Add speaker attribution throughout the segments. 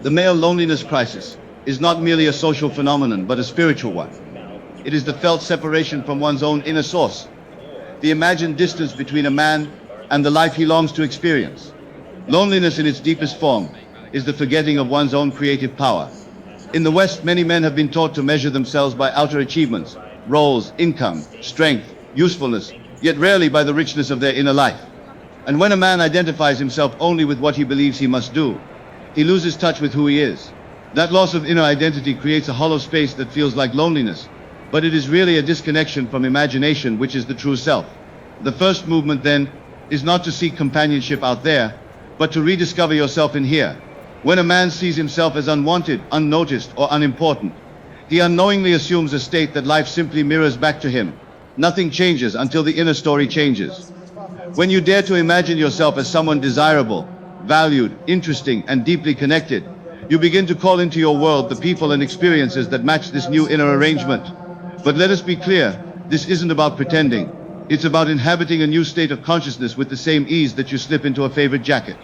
Speaker 1: The male loneliness crisis is not merely a social phenomenon, but a spiritual one. It is the felt separation from one's own inner source, the imagined distance between a man and the life he longs to experience. Loneliness in its deepest form is the forgetting of one's own creative power. In the West, many men have been taught to measure themselves by outer achievements, roles, income, strength, usefulness, yet rarely by the richness of their inner life. And when a man identifies himself only with what he believes he must do, he loses touch with who he is. That loss of inner identity creates a hollow space that feels like loneliness, but it is really a disconnection from imagination, which is the true self. The first movement, then, is not to seek companionship out there, but to rediscover yourself in here. When a man sees himself as unwanted, unnoticed, or unimportant, he unknowingly assumes a state that life simply mirrors back to him. Nothing changes until the inner story changes. When you dare to imagine yourself as someone desirable, valued, interesting, and deeply connected, you begin to call into your world the people and experiences that match this new inner arrangement. But let us be clear, this isn't about pretending. It's about inhabiting a new state of consciousness with the same ease that you slip into a favorite jacket.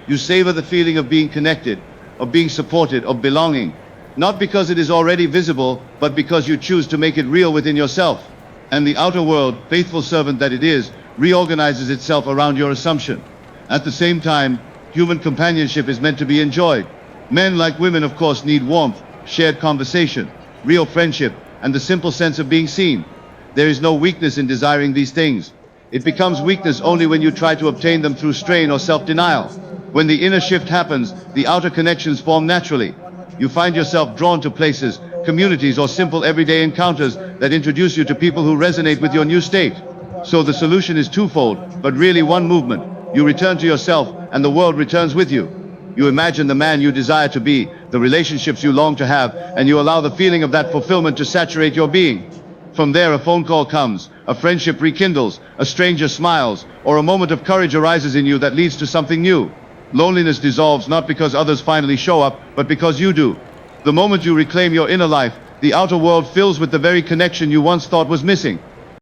Speaker 1: You savor the feeling of being connected, of being supported, of belonging, not because it is already visible, but because you choose to make it real within yourself. And the outer world, faithful servant that it is, reorganizes itself around your assumption. At the same time, human companionship is meant to be enjoyed. Men, like women, of course, need warmth, shared conversation, real friendship, and the simple sense of being seen. There is no weakness in desiring these things. It becomes weakness only when you try to obtain them through strain or self-denial. When the inner shift happens, the outer connections form naturally. You find yourself drawn to places, communities, or simple everyday encounters that introduce you to people who resonate with your new state. So the solution is twofold, but really one movement. You return to yourself, and the world returns with you. You imagine the man you desire to be, the relationships you long to have, and you allow the feeling of that fulfillment to saturate your being. From there, a phone call comes, a friendship rekindles, a stranger smiles, or a moment of courage arises in you that leads to something new. Loneliness dissolves not because others finally show up, but because you do. The moment you reclaim your inner life, the outer world fills with the very connection you once thought was missing.